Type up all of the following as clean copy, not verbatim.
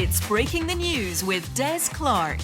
It's Breaking the News with Des Clark.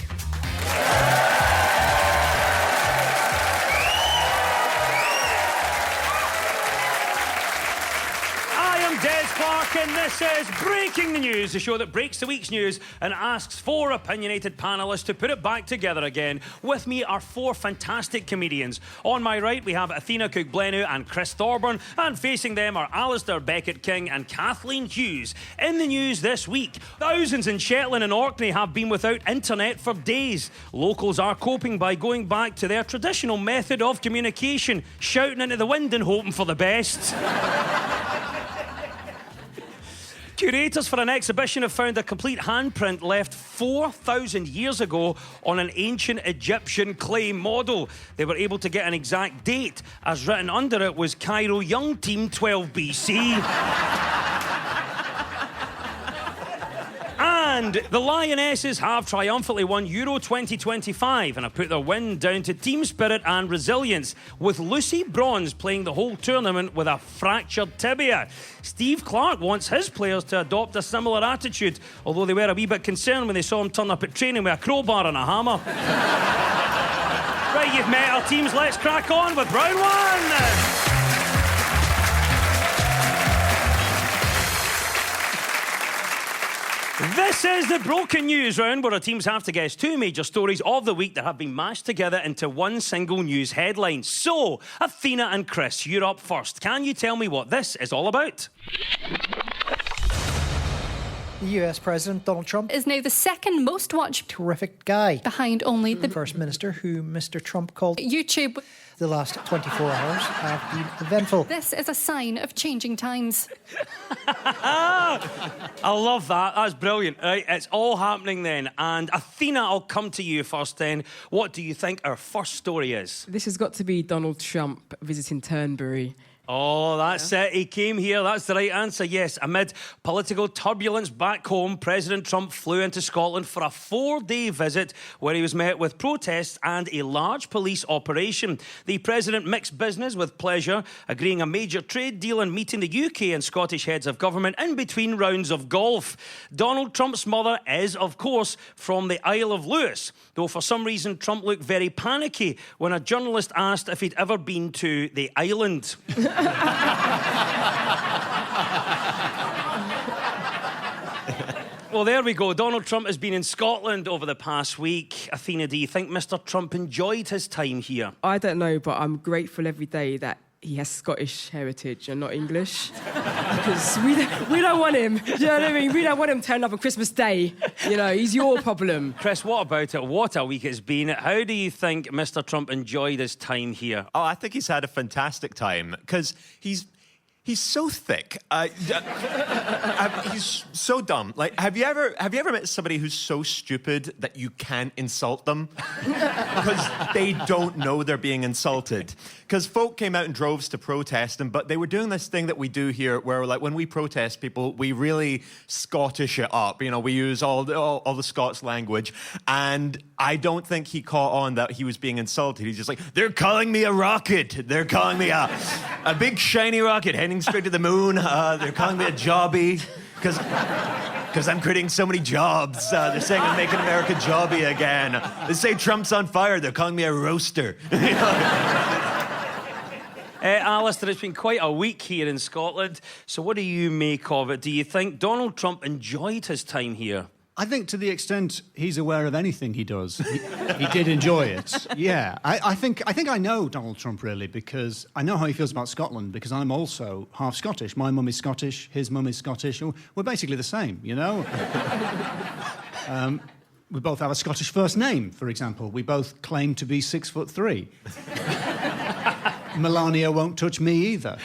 Des Clark, and this is Breaking the News, the show that breaks the week's news and asks four opinionated panellists to put it back together again. With me are four fantastic comedians. On my right, we have Athena Cook-Blenu and Chris Thorburn, and facing them are Alistair Beckett-King and Kathleen Hughes. In the news this week, thousands in Shetland and Orkney have been without internet for days. Locals are coping by going back to their traditional method of communication, shouting into the wind and hoping for the best. Curators for an exhibition have found a complete handprint left 4,000 years ago on an ancient Egyptian clay model. They were able to get an exact date, as written under it was Cairo Young Team 12 BC. And the Lionesses have triumphantly won Euro 2025 and have put their win down to team spirit and resilience, with Lucy Bronze playing the whole tournament with a fractured tibia. Steve Clark wants his players to adopt a similar attitude, although they were a wee bit concerned when they saw him turn up at training with a crowbar and a hammer. Right, you've met our teams. Let's crack on with round one. This is the Broken News round, where our teams have to guess two major stories of the week that have been mashed together into one single news headline. So, Athena and Chris, you're up first. Can you tell me what this is all about? The US President, Donald Trump, is now the second most watched terrific guy, behind only the First Minister, who Mr. Trump called YouTube. The last 24 hours have been eventful. This is a sign of changing times. I love that. That's brilliant. Right, it's all happening then. And Athena, I'll come to you first then. What do you think our first story is? This has got to be Donald Trump visiting Turnberry. Oh, that's it. He came here. That's the right answer. Yes, amid political turbulence back home, President Trump flew into Scotland for a 4-day visit where he was met with protests and a large police operation. The president mixed business with pleasure, agreeing a major trade deal and meeting the UK and Scottish heads of government in between rounds of golf. Donald Trump's mother is, of course, from the Isle of Lewis, though for some reason Trump looked very panicky when a journalist asked if he'd ever been to the island. Well, there we go. Donald Trump has been in Scotland over the past week. Athena, do you think Mr. Trump enjoyed his time here? I don't know, but I'm grateful every day that he has Scottish heritage and not English. Because we don't want him. Do you know what I mean? We don't want him turning up on Christmas Day. You know, he's your problem. Chris, what about it? What a week it's been. How do you think Mr. Trump enjoyed his time here? Oh, I think he's had a fantastic time because he's so thick. He's so dumb. Like, have you ever met somebody who's so stupid that you can't insult them because they don't know they're being insulted? Because folk came out in droves to protest, but they were doing this thing that we do here, where like when we protest people, we really Scottish it up. You know, we use all the Scots language, and I don't think he caught on that he was being insulted. He's just like, they're calling me a rocket. They're calling me a big shiny rocket heading straight to the moon. They're calling me a jobby because I'm creating so many jobs. They're saying I'm making America jobby again. They say Trump's on fire. They're calling me a roaster. Alistair, it's been quite a week here in Scotland. So what do you make of it? Do you think Donald Trump enjoyed his time here? I think to the extent he's aware of anything he does, he did enjoy it. Yeah, I think I know Donald Trump really, because I know how he feels about Scotland, because I'm also half Scottish. My mum is Scottish, his mum is Scottish. We're basically the same, you know? We both have a Scottish first name, for example. We both claim to be 6'3". Melania won't touch me either.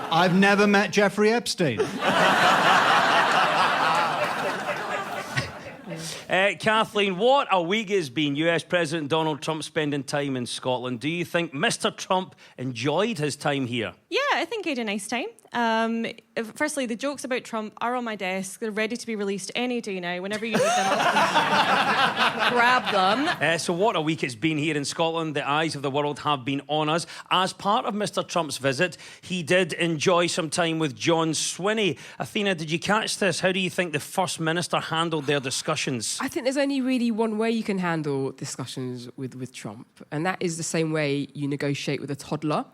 I've never met Jeffrey Epstein. Kathleen, what a week it's been. US President Donald Trump spending time in Scotland. Do you think Mr. Trump enjoyed his time here? Yeah, I think I had a nice time. Firstly, the jokes about Trump are on my desk. They're ready to be released any day now. Whenever you need them, I'll grab them. So what a week it's been here in Scotland. The eyes of the world have been on us. As part of Mr. Trump's visit, he did enjoy some time with John Swinney. Athena, did you catch this? How do you think the First Minister handled their discussions? I think there's only really one way you can handle discussions with Trump, and that is the same way you negotiate with a toddler.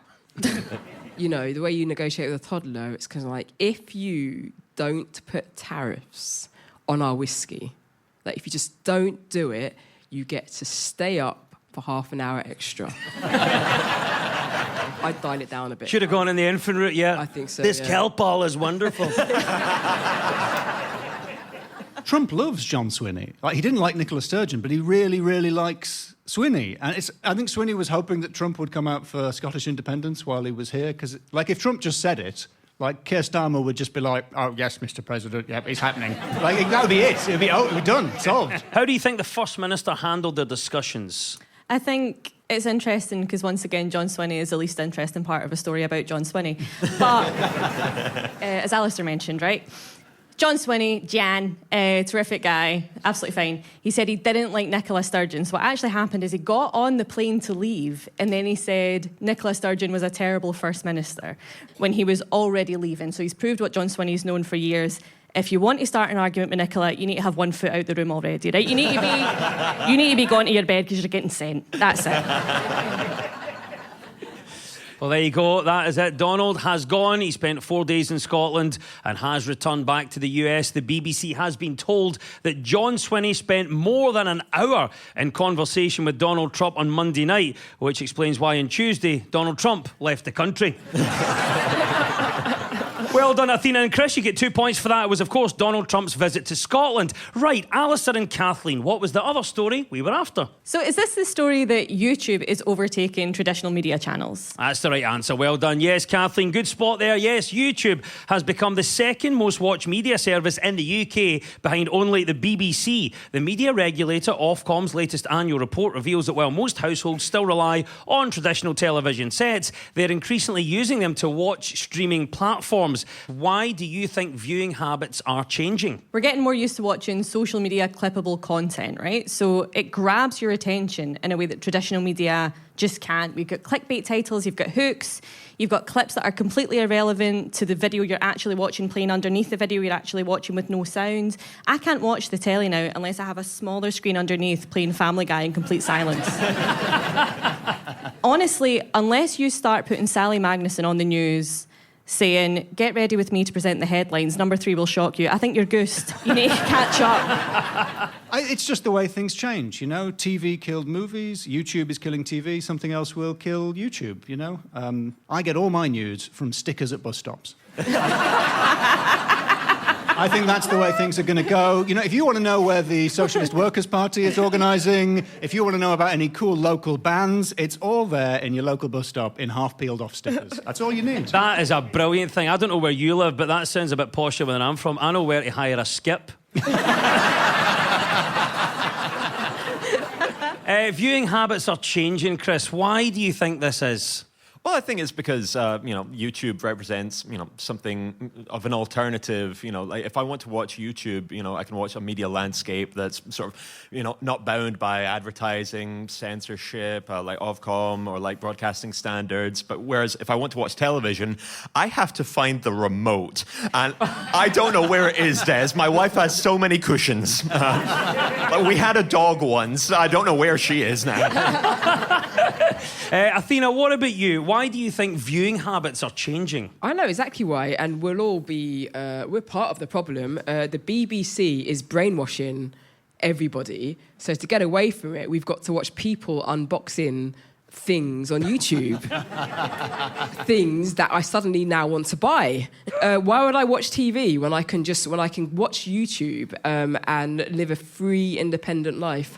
You know, the way you negotiate with a toddler, it's kind of like, if you don't put tariffs on our whiskey, like if you just don't do it, you get to stay up for half an hour extra. I'd dial it down a bit. Should have gone in the infant route, yeah. I think so, This yeah. Kelpal is wonderful. Trump loves John Swinney. Like, he didn't like Nicola Sturgeon, but he really, really likes Swinney. And I think Swinney was hoping that Trump would come out for Scottish independence while he was here, because, like, if Trump just said it, like, Keir Starmer would just be like, oh, yes, Mr. President, yep, it's happening. Like, that would be it. It would be done, solved. How do you think the First Minister handled their discussions? I think it's interesting because, once again, John Swinney is the least interesting part of a story about John Swinney. But, as Alistair mentioned, right? John Swinney, Jan, terrific guy, absolutely fine. He said he didn't like Nicola Sturgeon. So what actually happened is he got on the plane to leave, and then he said Nicola Sturgeon was a terrible First Minister when he was already leaving. So he's proved what John Swinney's known for years. If you want to start an argument with Nicola, you need to have one foot out the room already, right? You need to be going to your bed because you're getting sent. That's it. Well, there you go. That is it. Donald has gone. He spent 4 days in Scotland and has returned back to the US. The BBC has been told that John Swinney spent more than an hour in conversation with Donald Trump on Monday night, which explains why on Tuesday, Donald Trump left the country. Well done, Athena and Chris. You get 2 points for that. It was, of course, Donald Trump's visit to Scotland. Right, Alistair and Kathleen, what was the other story we were after? So is this the story that YouTube is overtaking traditional media channels? That's the right answer. Well done. Yes, Kathleen, good spot there. Yes, YouTube has become the second most watched media service in the UK, behind only the BBC. The media regulator, Ofcom's latest annual report reveals that while most households still rely on traditional television sets, they're increasingly using them to watch streaming platforms. Why do you think viewing habits are changing? We're getting more used to watching social media clippable content, right? So it grabs your attention in a way that traditional media just can't. We've got clickbait titles, you've got hooks, you've got clips that are completely irrelevant to the video you're actually watching playing underneath the video you're actually watching with no sound. I can't watch the telly now unless I have a smaller screen underneath playing Family Guy in complete silence. Honestly, unless you start putting Sally Magnuson on the news saying, get ready with me to present the headlines, number 3 will shock you, I think you're goosed. You need to catch up. It's just the way things change, you know? TV killed movies, YouTube is killing TV, something else will kill YouTube, you know? I get all my news from stickers at bus stops. I think that's the way things are going to go. You know, if you want to know where the Socialist Workers' Party is organising, if you want to know about any cool local bands, it's all there in your local bus stop in half-peeled-off stickers. That's all you need. That is a brilliant thing. I don't know where you live, but that sounds a bit posher than I'm from. I know where to hire a skip. Viewing habits are changing, Chris. Why do you think this is? Well, I think it's because, YouTube represents, something of an alternative. Like if I want to watch YouTube, I can watch a media landscape that's sort of, not bound by advertising, censorship, like Ofcom or like broadcasting standards. But whereas if I want to watch television, I have to find the remote. And I don't know where it is, Des. My wife has so many cushions. We had a dog once. I don't know where she is now. Athena, what about you? Why do you think viewing habits are changing? I know exactly why, and we'll all be, we're part of the problem. The BBC is brainwashing everybody. So to get away from it, we've got to watch people unboxing things on YouTube. Things that I suddenly now want to buy. Why would I watch TV when I can watch YouTube and live a free, independent life?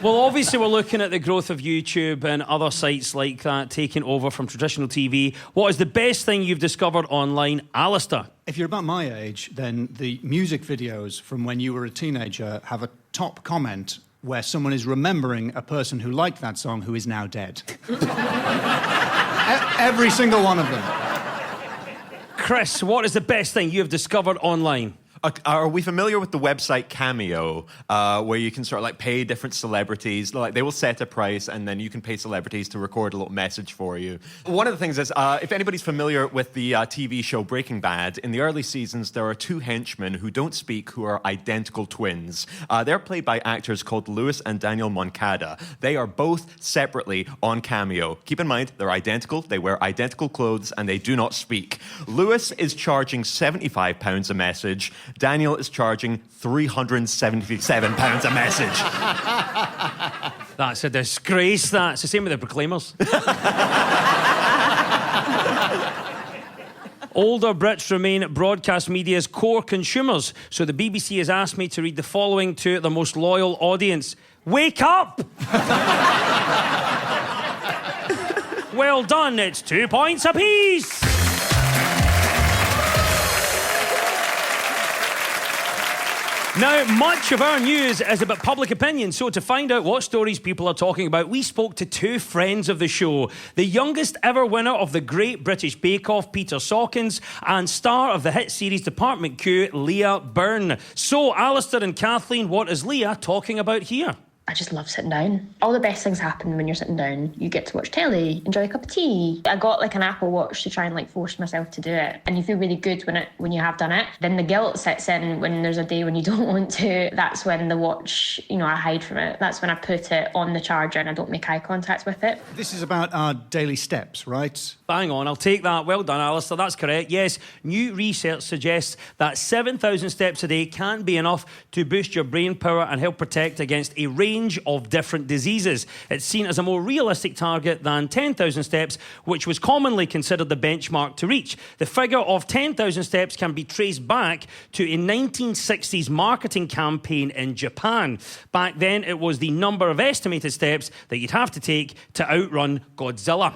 Well, obviously, we're looking at the growth of YouTube and other sites like that taking over from traditional TV. What is the best thing you've discovered online, Alistair? If you're about my age, then the music videos from when you were a teenager have a top comment where someone is remembering a person who liked that song who is now dead. Every single one of them. Chris, what is the best thing you have discovered online? Are we familiar with the website Cameo, where you can sort of like pay different celebrities? Like they will set a price, and then you can pay celebrities to record a little message for you. One of the things is, if anybody's familiar with the TV show Breaking Bad, in the early seasons there are two henchmen who don't speak, who are identical twins. They're played by actors called Louis and Daniel Moncada. They are both separately on Cameo. Keep in mind, they're identical. They wear identical clothes, and they do not speak. Louis is charging £75 a message. Daniel is charging £377 a message. That's a disgrace, that. It's the same with the Proclaimers. Older Brits remain broadcast media's core consumers, so the BBC has asked me to read the following to their most loyal audience. Wake up! Well done, it's 2 points apiece. Now, much of our news is about public opinion, so to find out what stories people are talking about, we spoke to two friends of the show. The youngest ever winner of the Great British Bake Off, Peter Sawkins, and star of the hit series Department Q, Leah Byrne. So, Alistair and Kathleen, what is Leah talking about here? I just love sitting down. All the best things happen when you're sitting down. You get to watch telly, enjoy a cup of tea. I got like an Apple Watch to try and like force myself to do it. And you feel really good when you have done it. Then the guilt sets in when there's a day when you don't want to. That's when the watch, I hide from it. That's when I put it on the charger and I don't make eye contact with it. This is about our daily steps, right? Bang on, I'll take that. Well done, Alistair, that's correct. Yes, new research suggests that 7,000 steps a day can be enough to boost your brain power and help protect against a range of different diseases. It's seen as a more realistic target than 10,000 steps, which was commonly considered the benchmark to reach. The figure of 10,000 steps can be traced back to a 1960s marketing campaign in Japan. Back then, it was the number of estimated steps that you'd have to take to outrun Godzilla.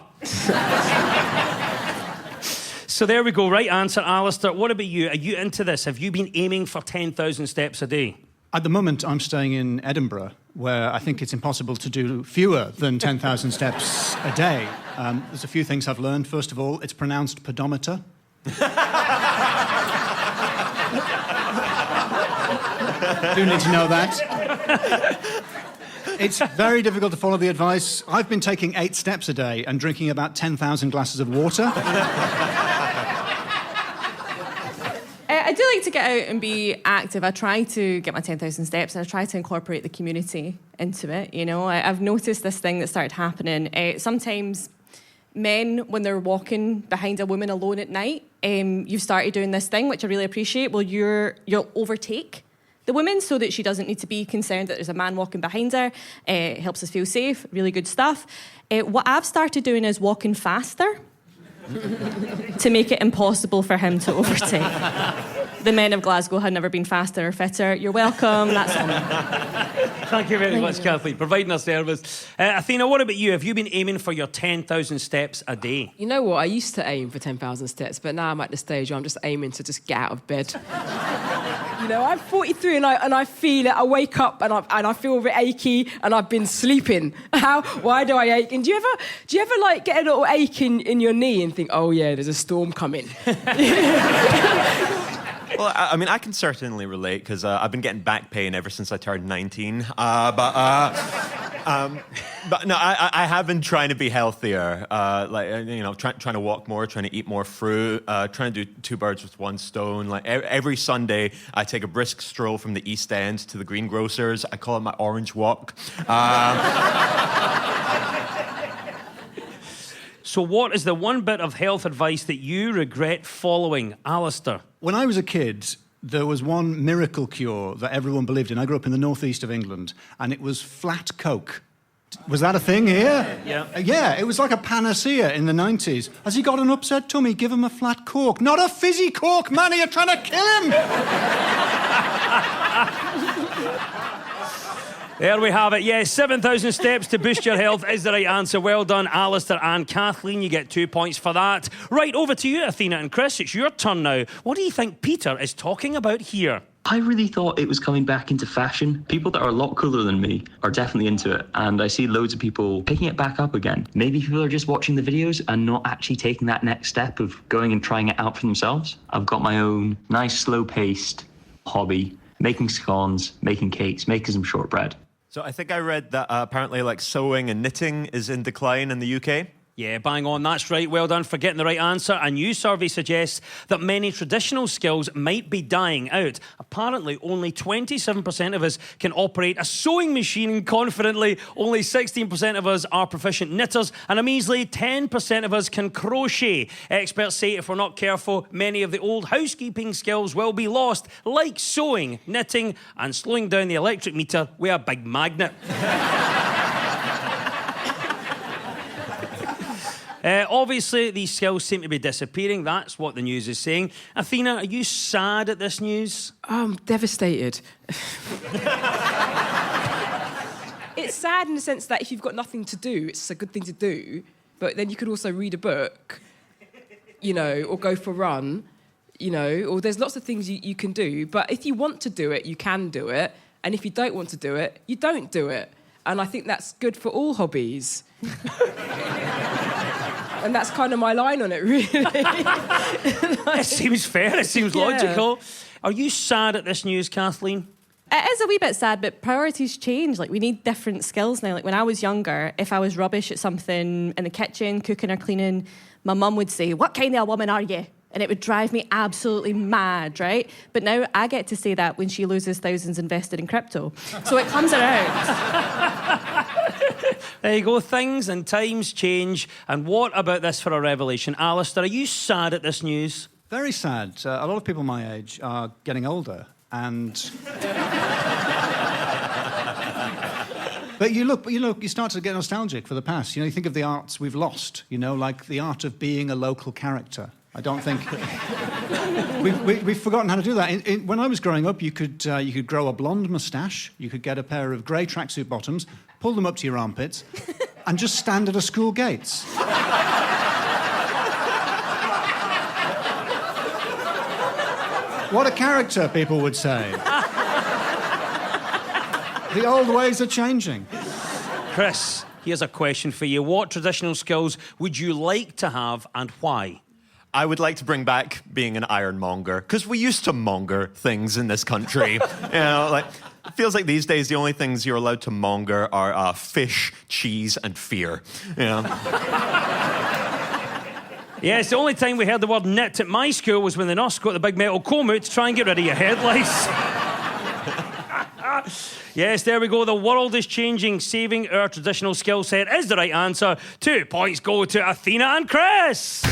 So there we go. Right answer, Alistair. What about you? Are you into this? Have you been aiming for 10,000 steps a day? At the moment, I'm staying in Edinburgh, where I think it's impossible to do fewer than 10,000 steps a day. There's a few things I've learned. First of all, it's pronounced pedometer. Do need to know that. It's very difficult to follow the advice. I've been taking 8 steps a day and drinking about 10,000 glasses of water. I do like to get out and be active. I try to get my 10,000 steps and I try to incorporate the community into it. I've noticed this thing that started happening. Sometimes men, when they're walking behind a woman alone at night, you've started doing this thing, which I really appreciate. Well, you'll overtake the woman so that she doesn't need to be concerned that there's a man walking behind her. It helps us feel safe, really good stuff. What I've started doing is walking faster to make it impossible for him to overtake. The men of Glasgow had never been faster or fitter. You're welcome, that's on me. Thank you very much, Kathleen, providing a service. Athena, what about you? Have you been aiming for your 10,000 steps a day? You know what? I used to aim for 10,000 steps, but now I'm at the stage where I'm just aiming to just get out of bed. I'm 43 and I feel it. I wake up and I feel a bit achy and I've been sleeping. Why do I ache? And do you ever like get a little ache in your knee and think, oh yeah, there's a storm coming? Well, I can certainly relate because I've been getting back pain ever since I turned 19. But no, I have been trying to be healthier. Trying to walk more, trying to eat more fruit, trying to do 2 birds with 1 stone. Like every Sunday, I take a brisk stroll from the East End to the Greengrocers. I call it my orange walk. So what is the one bit of health advice that you regret following, Alistair? When I was a kid, there was one miracle cure that everyone believed in. I grew up in the northeast of England, and it was flat Coke. Was that a thing here? Yeah. Yeah, it was like a panacea in the 90s. Has he got an upset tummy? Give him a flat Coke. Not a fizzy Coke, man, you're trying to kill him! There we have it. Yes, 7,000 steps to boost your health is the right answer. Well done, Alistair and Kathleen. You get 2 points for that. Right, over to you, Athena and Chris. It's your turn now. What do you think Peter is talking about here? I really thought it was coming back into fashion. People that are a lot cooler than me are definitely into it, and I see loads of people picking it back up again. Maybe people are just watching the videos and not actually taking that next step of going and trying it out for themselves. I've got my own nice, slow-paced hobby, making scones, making cakes, making some shortbread. So I think I read that apparently like sewing and knitting is in decline in the UK. Yeah, bang on. That's right. Well done for getting the right answer. A new survey suggests that many traditional skills might be dying out. Apparently, only 27% of us can operate a sewing machine confidently. Only 16% of us are proficient knitters. And a measly 10% of us can crochet. Experts say if we're not careful, many of the old housekeeping skills will be lost, like sewing, knitting, and slowing down the electric meter with a big magnet. Obviously, these skills seem to be disappearing. That's what the news is saying. Athena, are you sad at this news? I'm devastated. It's sad in the sense that if you've got nothing to do, it's a good thing to do. But then you could also read a book, you know, or go for a run, you know, or there's lots of things you can do. But if you want to do it, you can do it. And if you don't want to do it, you don't do it. And I think that's good for all hobbies. And that's kind of my line on it, really. It seems fair. It seems logical. Are you sad at this news, Kathleen? It is a wee bit sad, but priorities change. Like, we need different skills now. Like, when I was younger, if I was rubbish at something in the kitchen, cooking or cleaning, my mum would say, "What kind of a woman are you?" And it would drive me absolutely mad, right? But now I get to say that when she loses thousands invested in crypto. So it comes around. There you go. Things and times change. And what about this for a revelation? Alistair, are you sad at this news? Very sad. A lot of people my age are getting older, and but you start to get nostalgic for the past. You know, you think of the arts we've lost. You know, like the art of being a local character. I don't think we've forgotten how to do that. When I was growing up, you could grow a blonde moustache, you could get a pair of grey tracksuit bottoms, pull them up to your armpits, and just stand at a school gates. What a character, people would say. The old ways are changing. Chris, here's a question for you. What traditional skills would you like to have and why? I would like to bring back being an ironmonger, because we used to monger things in this country. You know, like, it feels like these days the only things you're allowed to monger are fish, cheese, and fear. You know? Yes, the only time we heard the word knit at my school was when the nurse got the big metal comb out to try and get rid of your head lice. Yes, there we go. The world is changing. Saving our traditional skill set is the right answer. 2 points go to Athena and Chris.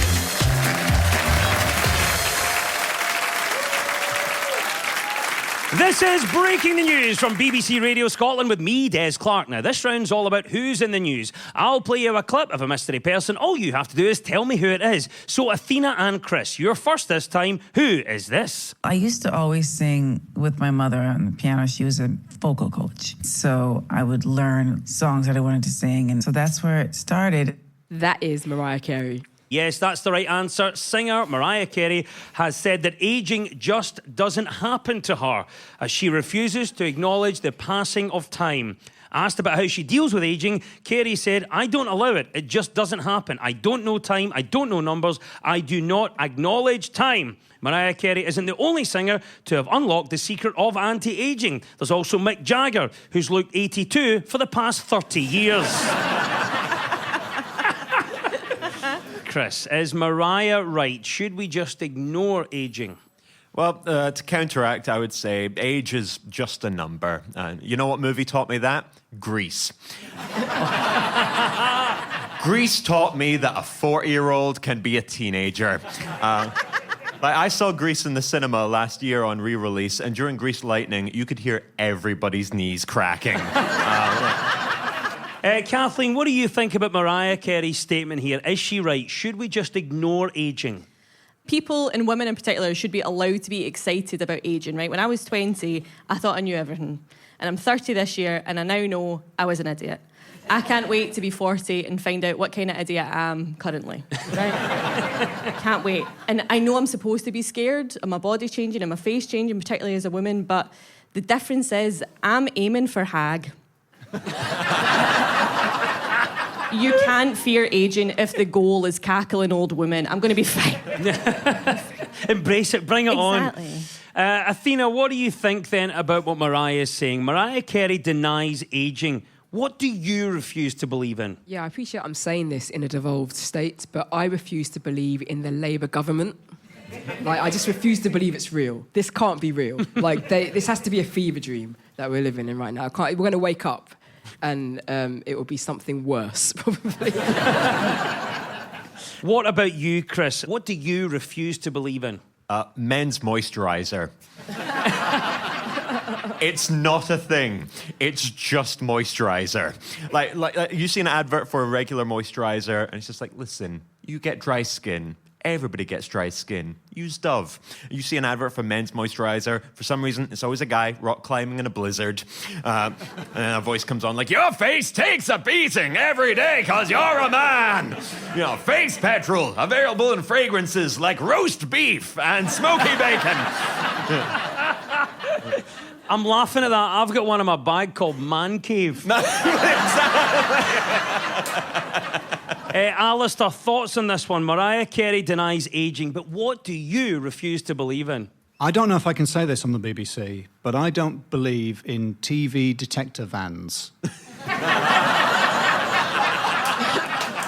This is Breaking the News from BBC Radio Scotland with me, Des Clark. Now, this round's all about who's in the news. I'll play you a clip of a mystery person. All you have to do is tell me who it is. So, Athena and Chris, you're first this time. Who is this? I used to always sing with my mother on the piano. She was a vocal coach. So I would learn songs that I wanted to sing. And so that's where it started. That is Mariah Carey. Yes, that's the right answer. Singer Mariah Carey has said that ageing just doesn't happen to her, as she refuses to acknowledge the passing of time. Asked about how she deals with ageing, Carey said, "I don't allow it. It just doesn't happen. I don't know time. I don't know numbers. I do not acknowledge time." Mariah Carey isn't the only singer to have unlocked the secret of anti-aging. There's also Mick Jagger, who's looked 82 for the past 30 years. Chris, is Mariah right? Should we just ignore ageing? Well, to counteract, I would say age is just a number. You know what movie taught me that? Grease. Grease taught me that a 40-year-old can be a teenager. I saw Grease in the cinema last year on re-release, and during Grease Lightning, you could hear everybody's knees cracking. Kathleen, what do you think about Mariah Carey's statement here? Is she right? Should we just ignore ageing? People, and women in particular, should be allowed to be excited about ageing, right? When I was 20, I thought I knew everything. and I'm 30 this year, and I now know I was an idiot. I can't wait to be 40 and find out what kind of idiot I am currently. Right? Can't wait. And I know I'm supposed to be scared of my body changing and my face changing, particularly as a woman, but the difference is I'm aiming for hag. You can't fear aging if the goal is cackling old women. I'm going to be fine. Embrace it, bring it Exactly. on. Athena, what do you think then about what Mariah is saying? Mariah Carey denies ageing. What do you refuse to believe in? Yeah, I appreciate I'm saying this in a devolved state, but I refuse to believe in the Labour government. Like, I just refuse to believe it's real. This can't be real. Like, this has to be a fever dream that we're living in right now. We're going to wake up and it will be something worse, probably. What about you, Chris? What do you refuse to believe in? Men's moisturiser. It's not a thing. It's just moisturiser. Like you see an advert for a regular moisturiser, and it's just like, listen, you get dry skin. Everybody gets dry skin. Use Dove. You see an advert for men's moisturiser. For some reason, it's always a guy rock climbing in a blizzard. And then a voice comes on like, your face takes a beating every day because you're a man. You know, face petrol, available in fragrances like roast beef and smoky bacon. I'm laughing at that. I've got one in my bag called Man Cave. Alistair, thoughts on this one? Mariah Carey denies ageing, but what do you refuse to believe in? I don't know if I can say this on the BBC, but I don't believe in TV detector vans.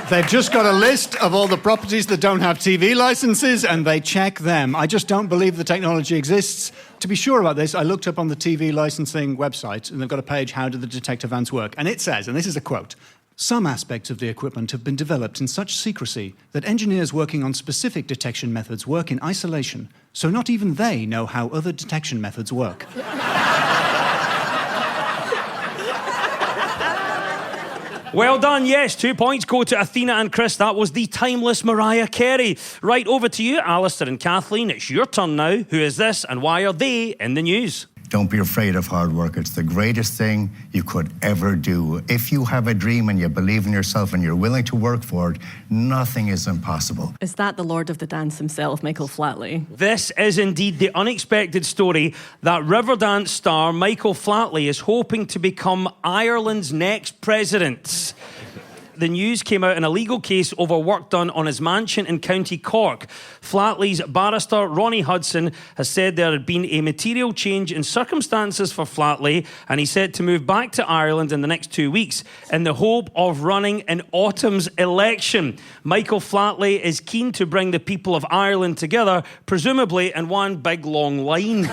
They've just got a list of all the properties that don't have TV licenses, and they check them. I just don't believe the technology exists. To be sure about this, I looked up on the TV licensing website, and they've got a page, how do the detector vans work? And it says, and this is a quote, some aspects of the equipment have been developed in such secrecy that engineers working on specific detection methods work in isolation, so not even they know how other detection methods work. Well done, yes. 2 points go to Athena and Chris. That was the timeless Mariah Carey. Right, over to you, Alistair and Kathleen. It's your turn now. Who is this and why are they in the news? Don't be afraid of hard work. It's the greatest thing you could ever do. If you have a dream and you believe in yourself and you're willing to work for it, nothing is impossible. Is that the Lord of the Dance himself, Michael Flatley? This is indeed the unexpected story that Riverdance star Michael Flatley is hoping to become Ireland's next president. The news came out in a legal case over work done on his mansion in County Cork. Flatley's barrister, Ronnie Hudson, has said there had been a material change in circumstances for Flatley, and he's set to move back to Ireland in the next 2 weeks in the hope of running in autumn's election. Michael Flatley is keen to bring the people of Ireland together, presumably in one big long line.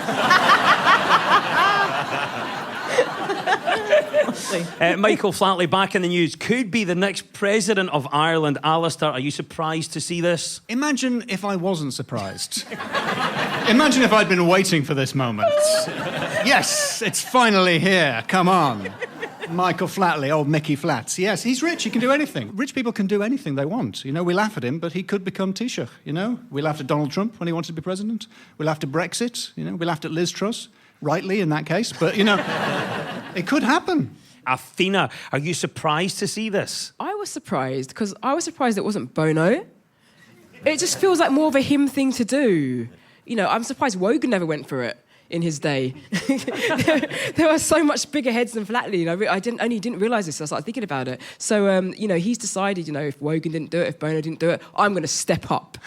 Michael Flatley back in the news. Could be the next president of Ireland. Alistair, are you surprised to see this? Imagine if I wasn't surprised. Imagine if I'd been waiting for this moment. Yes, it's finally here. Come on. Michael Flatley, old Mickey Flats. Yes, he's rich. He can do anything. Rich people can do anything they want. You know, we laugh at him, but he could become Taoiseach, you know? We laughed at Donald Trump when he wanted to be president. We laughed at Brexit, you know? We laughed at Liz Truss. Rightly, in that case. But, you know, it could happen. Athena, are you surprised to see this? I was surprised, because I was surprised it wasn't Bono. It just feels like more of a him thing to do. You know, I'm surprised Wogan never went for it in his day. there were so much bigger heads than Flatley. You know, I didn't realise this. So I started thinking about it. So, you know, he's decided, you know, if Wogan didn't do it, if Bono didn't do it, I'm going to step up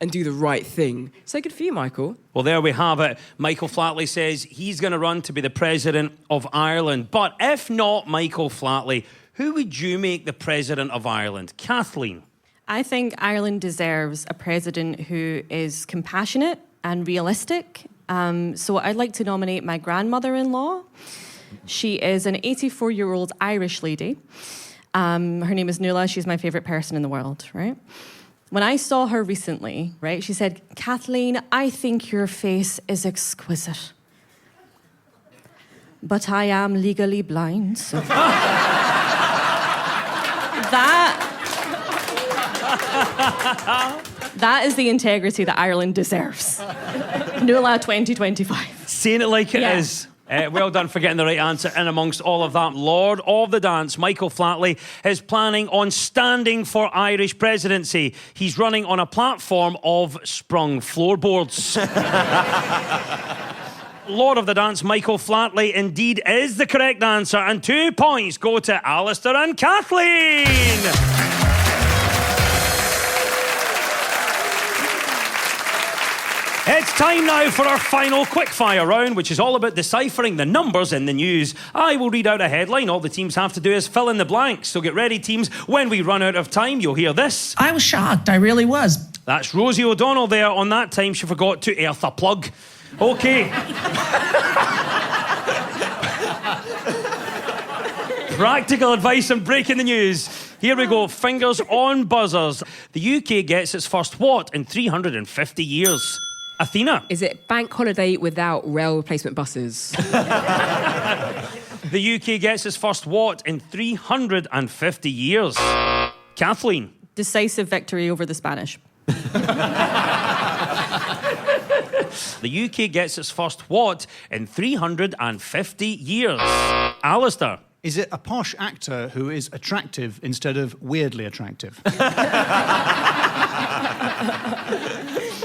and do the right thing. So good for you, Michael. Well, there we have it. Michael Flatley says he's going to run to be the president of Ireland. But if not Michael Flatley, who would you make the president of Ireland? Kathleen? I think Ireland deserves a president who is compassionate and realistic. So I'd like to nominate my grandmother-in-law. She is an 84-year-old Irish lady. Her name is Nuala. She's my favourite person in the world, right? When I saw her recently, right, she said, Kathleen, I think your face is exquisite. But I am legally blind, so... That is the integrity that Ireland deserves. Nuala 2025. Saying it like it is. Well done for getting the right answer in amongst all of that. Lord of the Dance, Michael Flatley, is planning on standing for Irish presidency. He's running on a platform of sprung floorboards. Lord of the Dance, Michael Flatley, indeed is the correct answer, and 2 points go to Alistair and Kathleen. It's time now for our final quickfire round, which is all about deciphering the numbers in the news. I will read out a headline. All the teams have to do is fill in the blanks. So get ready, teams. When we run out of time, you'll hear this. I was shocked. I really was. That's Rosie O'Donnell there. On that time, she forgot to earth a plug. OK. Practical advice on breaking the news. Here we go. Fingers on buzzers. The UK gets its first what in 350 years? Athena. Is it bank holiday without rail replacement buses? The UK gets its first what in 350 years? Kathleen. Decisive victory over the Spanish. The UK gets its first what in 350 years? Alistair. Is it a posh actor who is attractive instead of weirdly attractive?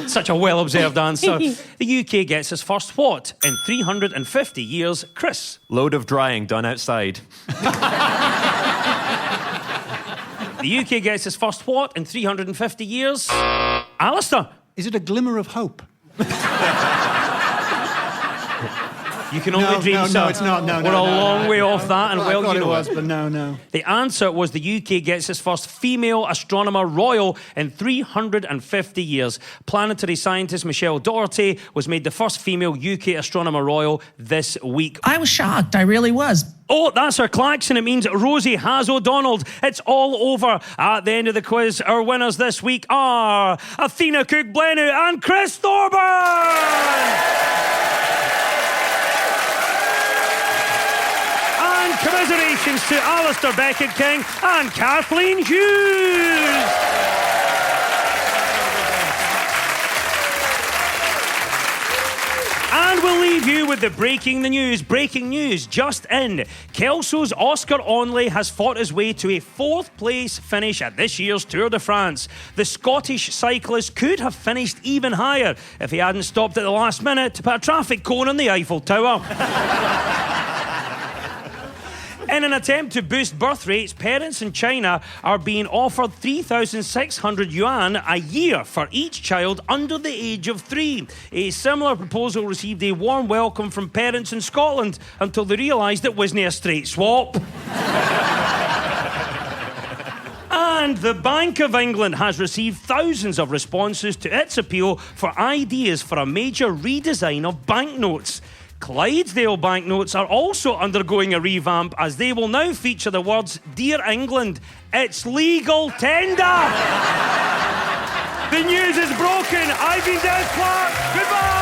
Such a well-observed answer. The UK gets its first what in 350 years? Chris. Load of drying done outside. The UK gets its first what in 350 years? Alistair. Is it a glimmer of hope? You can only dream, sir. No, it's not. No, We're a long way off that, and well, you know it was, but no. The answer was the UK gets its first female astronomer royal in 350 years. Planetary scientist Michelle Doherty was made the first female UK astronomer royal this week. I was shocked. I really was. Oh, that's our klaxon. It means Rosie has O'Donnelled. It's all over. At the end of the quiz, our winners this week are Athena Cook-Blenu and Chris Thorburn. Commiserations to Alistair Beckett-King and Kathleen Hughes. And we'll leave you with the breaking news. Breaking news just in. Kelso's Oscar Onley has fought his way to a 4th place finish at this year's Tour de France. The Scottish cyclist could have finished even higher if he hadn't stopped at the last minute to put a traffic cone on the Eiffel Tower. In an attempt to boost birth rates, parents in China are being offered 3,600 yuan a year for each child under the age of 3. A similar proposal received a warm welcome from parents in Scotland until they realised it wasn't a straight swap. And the Bank of England has received thousands of responses to its appeal for ideas for a major redesign of banknotes. Clydesdale banknotes are also undergoing a revamp as they will now feature the words, "Dear England, it's legal tender." The news is broken. I've been Des Clark. Goodbye.